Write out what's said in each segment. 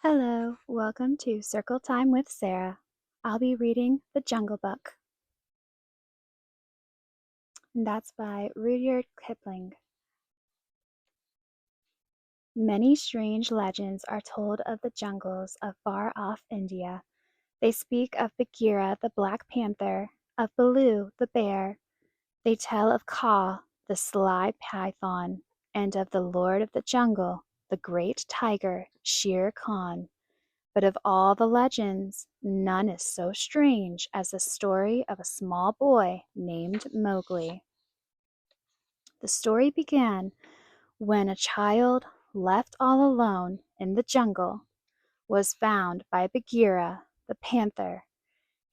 Hello, welcome to Circle Time with Sarah. I'll be reading The Jungle Book, and that's by Rudyard Kipling. Many strange legends are told of the jungles of far-off India. They speak of Bagheera the Black Panther, of Baloo the Bear. They tell of Kaa, the sly python, and of the Lord of the Jungle, the great tiger, Shere Khan. But of all the legends, none is so strange as the story of a small boy named Mowgli. The story began when a child, left all alone in the jungle, was found by Bagheera the panther.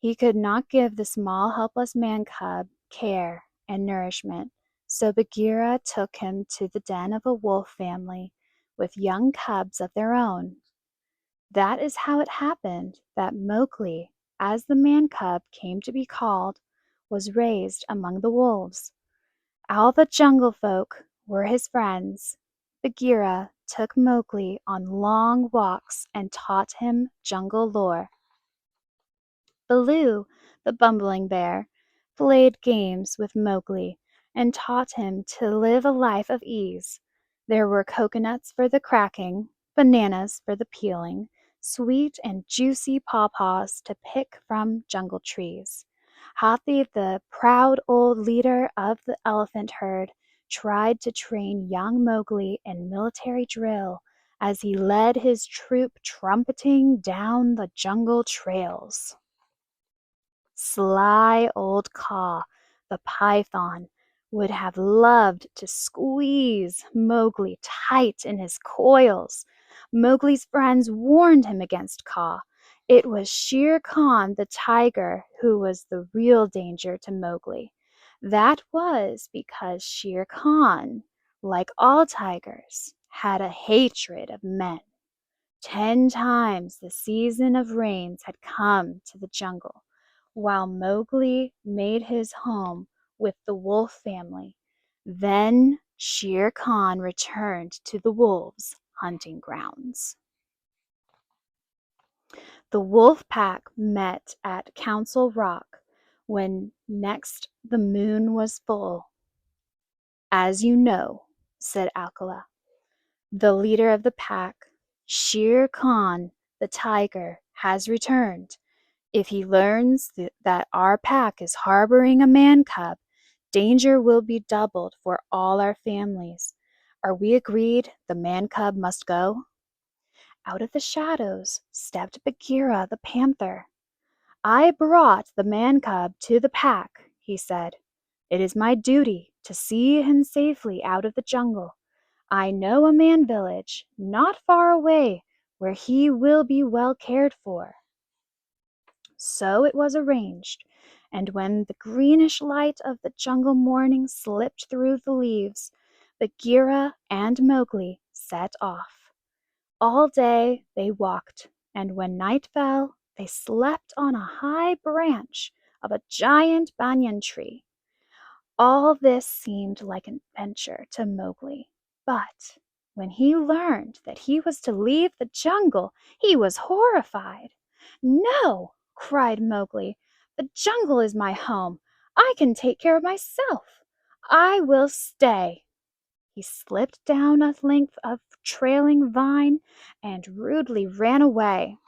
He could not give the small helpless man cub care and nourishment, so Bagheera took him to the den of a wolf family with young cubs of their own. That is how it happened that Mowgli, as the man cub came to be called, was raised among the wolves. All the jungle folk were his friends. Bagheera took Mowgli on long walks and taught him jungle lore. Baloo, the bumbling bear, played games with Mowgli and taught him to live a life of ease. There were coconuts for the cracking, bananas for the peeling, sweet and juicy pawpaws to pick from jungle trees. Hathi, the proud old leader of the elephant herd, tried to train young Mowgli in military drill as he led his troop trumpeting down the jungle trails. Sly old Kaa, the python, would have loved to squeeze Mowgli tight in his coils. Mowgli's friends warned him against Kaa. It was Shere Khan the tiger who was the real danger to Mowgli. That was because Shere Khan, like all tigers, had a hatred of men. 10 times the season of rains had come to the jungle, while Mowgli made his home with the wolf family. Then Shere Khan returned to the wolves' hunting grounds. The wolf pack met at Council Rock when next the moon was full. "As you know," said Alkala, "the leader of the pack, Shere Khan the tiger, has returned. If he learns that our pack is harboring a man cub, danger will be doubled for all our families. Are we agreed the man cub must go?" Out of the shadows stepped Bagheera the panther. "I brought the man cub to the pack," he said. "It is my duty to see him safely out of the jungle. I know a man village not far away where he will be well cared for." So it was arranged, and when the greenish light of the jungle morning slipped through the leaves, Bagheera and Mowgli set off. All day they walked, and when night fell, they slept on a high branch of a giant banyan tree. All this seemed like an adventure to Mowgli, but when he learned that he was to leave the jungle, he was horrified. "No!" cried Mowgli. "The jungle is my home. I can take care of myself. I will stay." He slipped down a length of trailing vine and rudely ran away.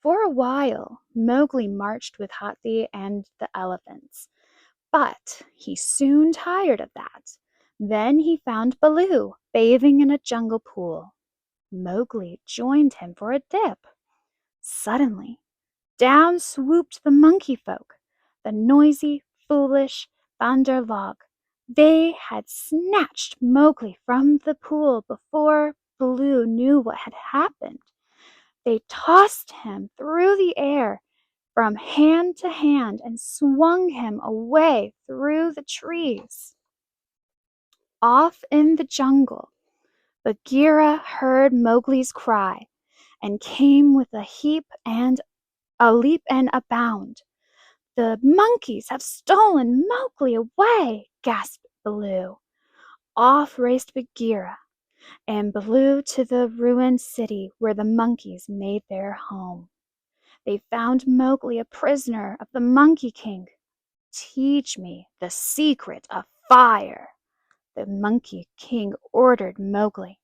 For a while Mowgli marched with Hathi and the elephants, but he soon tired of that. Then he found Baloo bathing in a jungle pool. Mowgli joined him for a dip. Suddenly, down swooped the monkey folk, the noisy, foolish Bandar log. They had snatched Mowgli from the pool before Baloo knew what had happened. They tossed him through the air from hand to hand and swung him away through the trees. Off in the jungle, Bagheera heard Mowgli's cry and came with a leap and a bound. "The monkeys have stolen Mowgli away!" gasped Baloo. Off raced Bagheera. and blew to the ruined city where the monkeys made their home. They found Mowgli a prisoner of the Monkey King. "Teach me the secret of fire," the Monkey King ordered Mowgli.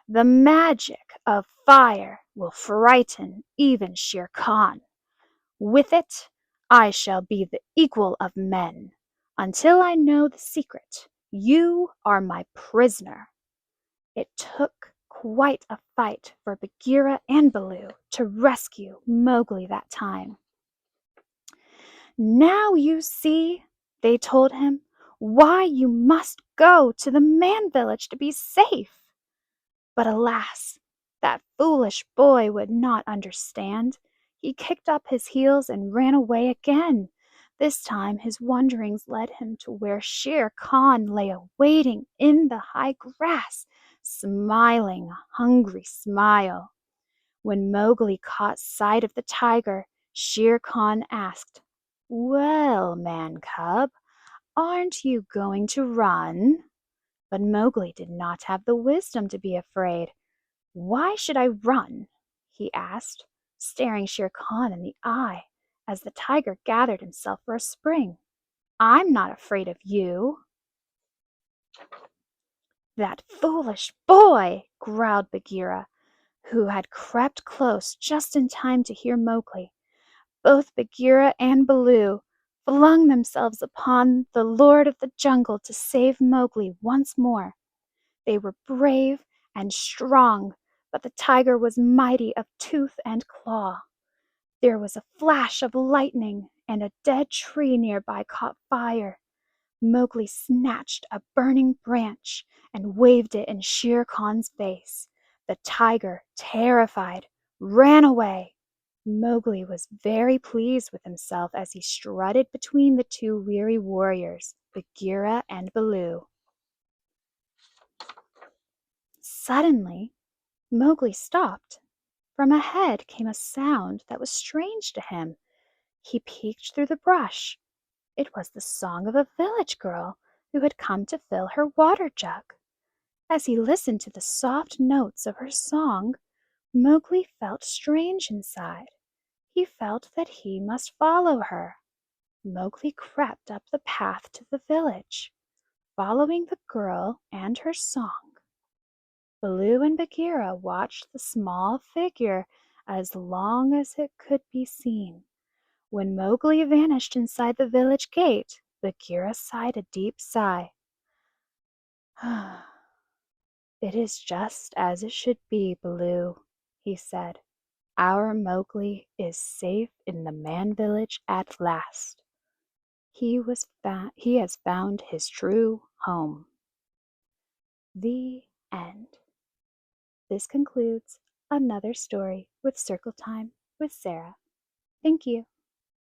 "The magic of fire will frighten even Shere Khan. With it, I shall be the equal of men. Until I know the secret, you are my prisoner." It took quite a fight for Bagheera and Baloo to rescue Mowgli that time. "Now you see," they told him, "why you must go to the man village to be safe." But alas, that foolish boy would not understand. He kicked up his heels and ran away again. This time his wanderings led him to where Shere Khan lay awaiting in the high grass, smiling a hungry smile. When Mowgli caught sight of the tiger, Shere Khan asked, "Well, man cub, aren't you going to run?" But Mowgli did not have the wisdom to be afraid. "Why should I run?" he asked, staring Shere Khan in the eye as the tiger gathered himself for a spring. "I'm not afraid of you." "That foolish boy!" growled Bagheera, who had crept close just in time to hear Mowgli. Both Bagheera and Baloo flung themselves upon the Lord of the Jungle to save Mowgli once more. They were brave and strong, but the tiger was mighty of tooth and claw. There was a flash of lightning, and a dead tree nearby caught fire. Mowgli snatched a burning branch and waved it in Shere Khan's face. The tiger, terrified, ran away. Mowgli was very pleased with himself as he strutted between the two weary warriors, Bagheera and Baloo. Suddenly, Mowgli stopped. From ahead came a sound that was strange to him. He peeked through the brush. It was the song of a village girl who had come to fill her water jug. As he listened to the soft notes of her song, Mowgli felt strange inside. He felt that he must follow her. Mowgli crept up the path to the village, following the girl and her song. Baloo and Bagheera watched the small figure as long as it could be seen. When Mowgli vanished inside the village gate, Bagheera sighed a deep sigh. "It is just as it should be, Baloo," he said. "Our Mowgli is safe in the man village at last. He has found his true home." The end. This concludes another story with Circle Time with Sarah. Thank you.